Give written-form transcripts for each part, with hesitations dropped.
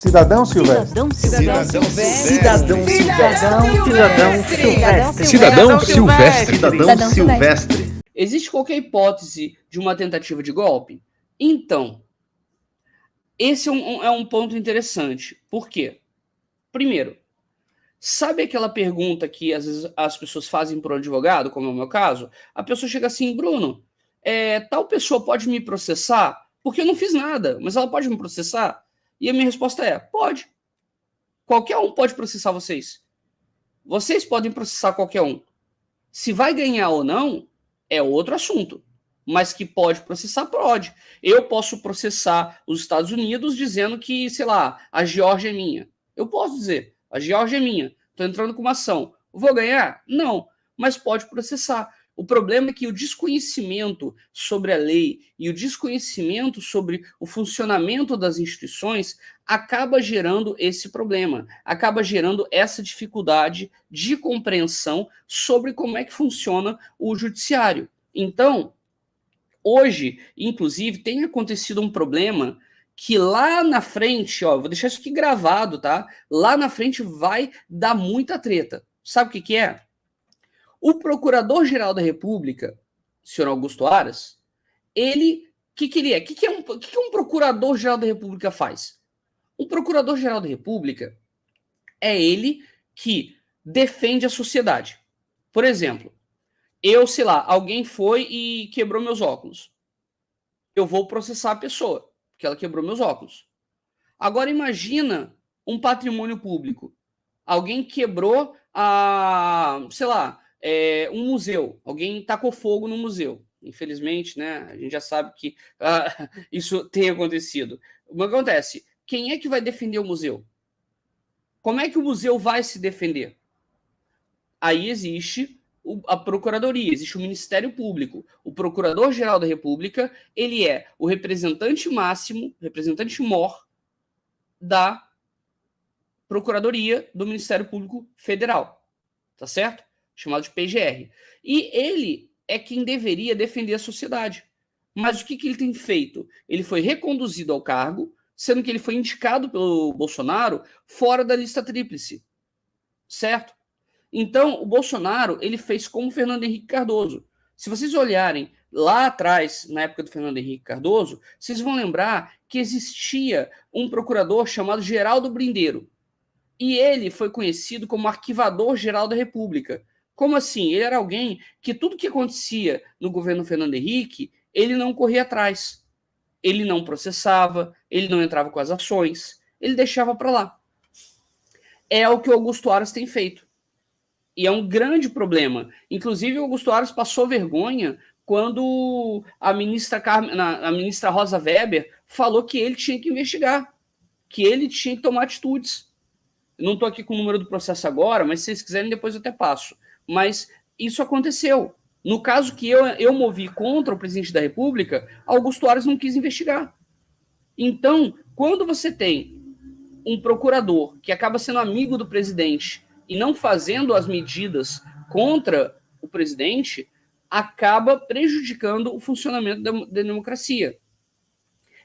Cidadão Silvestre. Cidadão Silvestre. Existe qualquer hipótese de uma tentativa de golpe? Então, esse é um ponto interessante. Por quê? Primeiro, sabe aquela pergunta que às vezes as pessoas fazem para o advogado, como é o meu caso? A pessoa chega assim, Bruno, tal pessoa pode me processar? Porque eu não fiz nada, mas ela pode me processar? E a minha resposta é, pode. Qualquer um pode processar vocês. Vocês podem processar qualquer um. Se vai ganhar ou não, é outro assunto. Mas que pode processar, pode. Eu posso processar os Estados Unidos dizendo que, sei lá, a Geórgia é minha. Eu posso dizer, a Geórgia é minha. Estou entrando com uma ação. Vou ganhar? Não. Mas pode processar. O problema é que o desconhecimento sobre a lei e o desconhecimento sobre o funcionamento das instituições acaba gerando esse problema, acaba gerando essa dificuldade de compreensão sobre como é que funciona o judiciário. Então, hoje, inclusive, tem acontecido um problema que lá na frente, ó, vou deixar isso aqui gravado, tá? Lá na frente vai dar muita treta. Sabe o que é? O Procurador-Geral da República, senhor Augusto Aras, ele, o que ele é? O que um Procurador-Geral da República faz? Um Procurador-Geral da República é ele que defende a sociedade. Por exemplo, eu, sei lá, alguém foi e quebrou meus óculos. Eu vou processar a pessoa, porque ela quebrou meus óculos. Agora imagina um patrimônio público. Alguém quebrou sei lá, um museu. Alguém tacou fogo no museu. Infelizmente, né? A gente já sabe que isso tem acontecido. O que acontece? Quem é que vai defender o museu? Como é que o museu vai se defender? Aí existe a Procuradoria, existe o Ministério Público. O Procurador-Geral da República, ele é o representante máximo, representante mor da Procuradoria do Ministério Público Federal, tá certo? Chamado de PGR. E ele é quem deveria defender a sociedade. Mas o que ele tem feito? Ele foi reconduzido ao cargo, sendo que ele foi indicado pelo Bolsonaro fora da lista tríplice, certo? Então, o Bolsonaro, ele fez como o Fernando Henrique Cardoso. Se vocês olharem lá atrás, na época do Fernando Henrique Cardoso, vocês vão lembrar que existia um procurador chamado Geraldo Brindeiro. E ele foi conhecido como Arquivador-Geral da República. Como assim? Ele era alguém que tudo que acontecia no governo Fernando Henrique, ele não corria atrás. Ele não processava, ele não entrava com as ações, ele deixava para lá. É o que o Augusto Aras tem feito. E é um grande problema. Inclusive, o Augusto Aras passou vergonha quando a ministra Rosa Weber falou que ele tinha que investigar, que ele tinha que tomar atitudes. Eu não estou aqui com o número do processo agora, mas se vocês quiserem, depois eu até passo. Mas isso aconteceu. No caso que eu movi contra o presidente da República, Augusto Aras não quis investigar. Então, quando você tem um procurador que acaba sendo amigo do presidente e não fazendo as medidas contra o presidente, acaba prejudicando o funcionamento da democracia.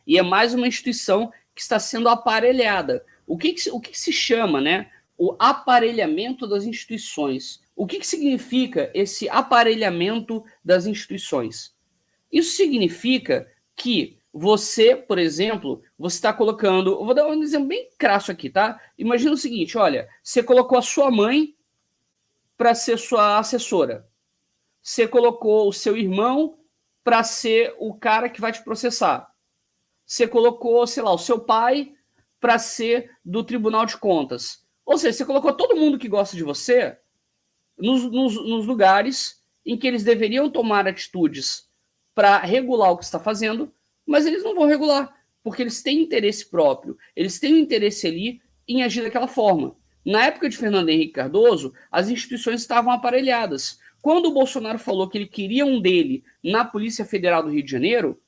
E é mais uma instituição que está sendo aparelhada. O que se chama, né, o aparelhamento das instituições? O que significa esse aparelhamento das instituições? Isso significa que você, por exemplo, você está colocando... Eu vou dar um exemplo bem crasso aqui, tá? Imagina o seguinte, olha, você colocou a sua mãe para ser sua assessora. Você colocou o seu irmão para ser o cara que vai te processar. Você colocou, sei lá, o seu pai para ser do Tribunal de Contas. Ou seja, você colocou todo mundo que gosta de você nos lugares em que eles deveriam tomar atitudes para regular o que está fazendo, mas eles não vão regular, porque eles têm interesse próprio, eles têm um interesse ali em agir daquela forma. Na época de Fernando Henrique Cardoso, as instituições estavam aparelhadas. Quando o Bolsonaro falou que ele queria um dele na Polícia Federal do Rio de Janeiro,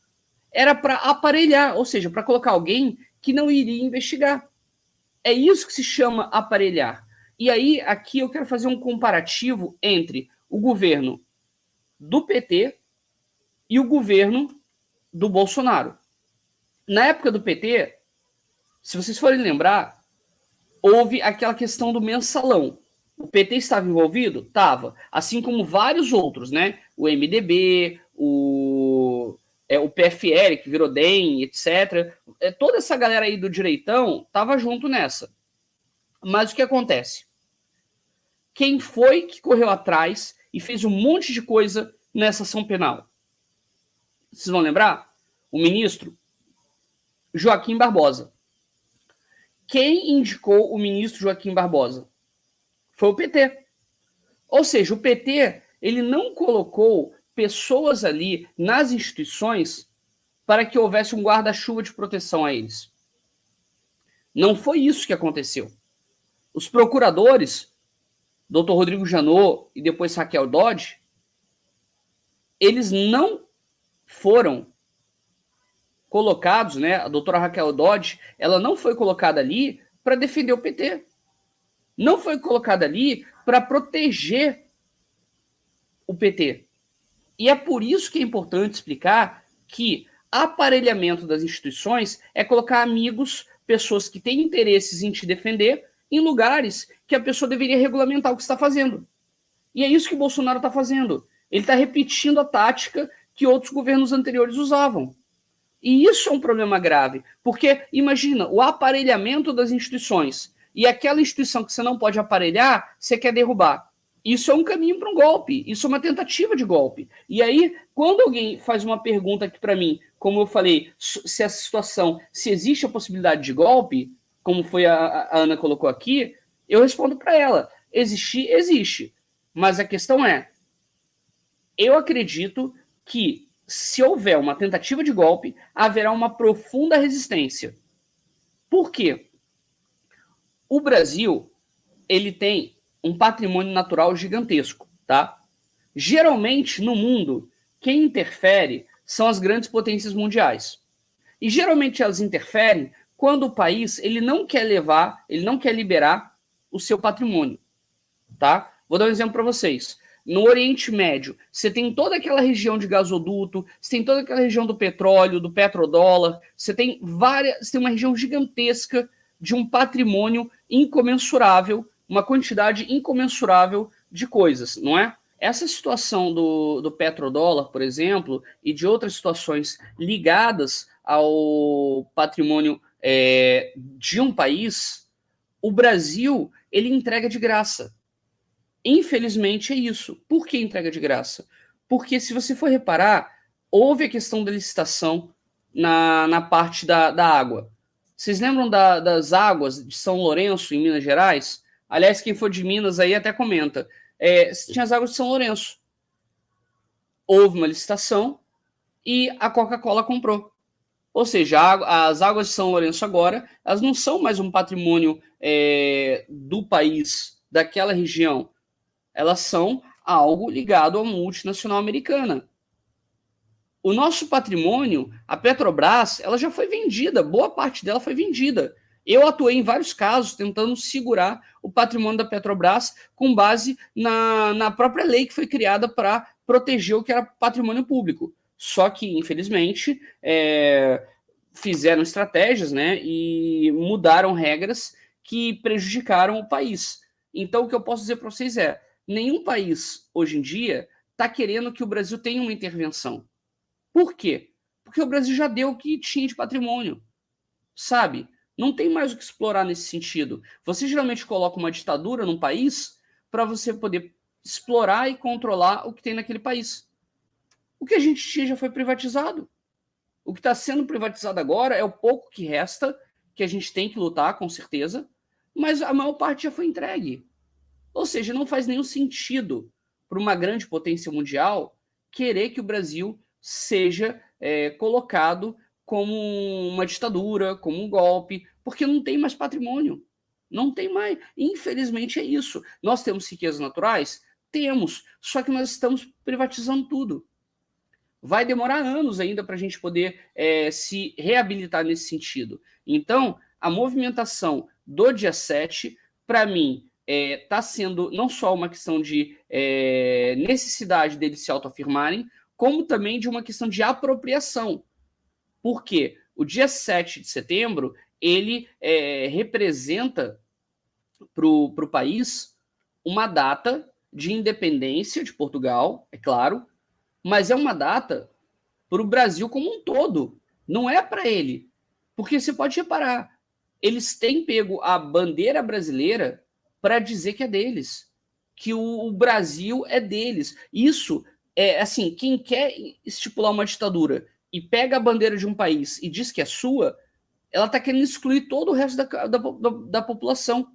era para aparelhar, ou seja, para colocar alguém que não iria investigar. É isso que se chama aparelhar. E aí, aqui eu quero fazer um comparativo entre o governo do PT e o governo do Bolsonaro. Na época do PT, Se vocês forem lembrar, houve aquela questão do mensalão. O PT estava envolvido? Estava. Assim como vários outros, né? O MDB, o PFL, que virou DEM, etc. Toda essa galera aí do direitão estava junto nessa. Mas o que acontece? Quem foi que correu atrás e fez um monte de coisa nessa ação penal? Vocês vão lembrar? O ministro Joaquim Barbosa. Quem indicou o ministro Joaquim Barbosa? Foi o PT. Ou seja, o PT ele não colocou pessoas ali nas instituições para que houvesse um guarda-chuva de proteção a eles. Não foi isso que aconteceu. Os procuradores, Dr. Rodrigo Janot e depois Raquel Dodge, eles não foram colocados, né? A doutora Raquel Dodge, ela não foi colocada ali para defender o PT. Não foi colocada ali para proteger o PT. E é por isso que é importante explicar que aparelhamento das instituições é colocar amigos, pessoas que têm interesses em te defender, em lugares que a pessoa deveria regulamentar o que está fazendo. E é isso que o Bolsonaro está fazendo. Ele está repetindo a tática que outros governos anteriores usavam. E isso é um problema grave, porque imagina o aparelhamento das instituições e aquela instituição que você não pode aparelhar, você quer derrubar. Isso é um caminho para um golpe, isso é uma tentativa de golpe. E aí, quando alguém faz uma pergunta aqui para mim, como eu falei, se essa situação, se existe a possibilidade de golpe, como foi a Ana colocou aqui, eu respondo para ela, existir, existe. Mas a questão é, eu acredito que se houver uma tentativa de golpe, haverá uma profunda resistência. Por quê? O Brasil, ele tem um patrimônio natural gigantesco, tá? Geralmente, no mundo, quem interfere são as grandes potências mundiais. E geralmente elas interferem quando o país ele não quer levar, ele não quer liberar o seu patrimônio, tá? Vou dar um exemplo para vocês. No Oriente Médio, você tem toda aquela região de gasoduto, você tem toda aquela região do petróleo, do petrodólar, você tem uma região gigantesca de um patrimônio incomensurável, uma quantidade incomensurável de coisas, não é? Essa situação do petrodólar, por exemplo, e de outras situações ligadas ao patrimônio de um país, o Brasil ele entrega de graça. Infelizmente é isso. Por que entrega de graça? Porque se você for reparar, houve a questão da licitação na parte da água. Vocês lembram das águas de São Lourenço, em Minas Gerais? Aliás, quem for de Minas aí até comenta. Tinha as águas de São Lourenço. Houve uma licitação e a Coca-Cola comprou. Ou seja, as águas de São Lourenço agora, elas não são mais um patrimônio do país, daquela região. Elas são algo ligado à multinacional americana. O nosso patrimônio, a Petrobras, ela já foi vendida, boa parte dela foi vendida. Eu atuei em vários casos tentando segurar o patrimônio da Petrobras com base na própria lei que foi criada para proteger o que era patrimônio público. Só que, infelizmente, fizeram estratégias, né, e mudaram regras que prejudicaram o país. Então, o que eu posso dizer para vocês é, nenhum país, hoje em dia, está querendo que o Brasil tenha uma intervenção. Por quê? Porque o Brasil já deu o que tinha de patrimônio, sabe? Não tem mais o que explorar nesse sentido. Você geralmente coloca uma ditadura num país para você poder explorar e controlar o que tem naquele país. O que a gente tinha já foi privatizado. O que está sendo privatizado agora é o pouco que resta, que a gente tem que lutar, com certeza, mas a maior parte já foi entregue. Ou seja, não faz nenhum sentido para uma grande potência mundial querer que o Brasil seja colocado como uma ditadura, como um golpe, porque não tem mais patrimônio. Não tem mais. Infelizmente é isso. Nós temos riquezas naturais? Temos. Só que nós estamos privatizando tudo. Vai demorar anos ainda para a gente poder se reabilitar nesse sentido. Então, a movimentação do dia 7, para mim, está sendo não só uma questão de necessidade deles se autoafirmarem, como também de uma questão de apropriação. Por quê? O dia 7 de setembro ele representa para o país uma data de independência de Portugal, é claro, mas é uma data para o Brasil como um todo, não é para ele. Porque você pode reparar, eles têm pego a bandeira brasileira para dizer que é deles, que o Brasil é deles. Isso é assim, quem quer estipular uma ditadura e pega a bandeira de um país e diz que é sua, ela está querendo excluir todo o resto da população.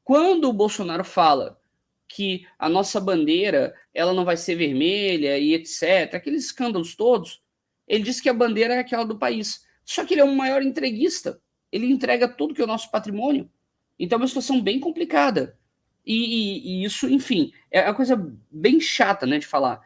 Quando o Bolsonaro fala que a nossa bandeira ela não vai ser vermelha e etc., aqueles escândalos todos, ele diz que a bandeira é aquela do país. Só que ele é um maior entreguista. Ele entrega tudo que é o nosso patrimônio. Então é uma situação bem complicada. E isso, enfim, é uma coisa bem chata, né, de falar.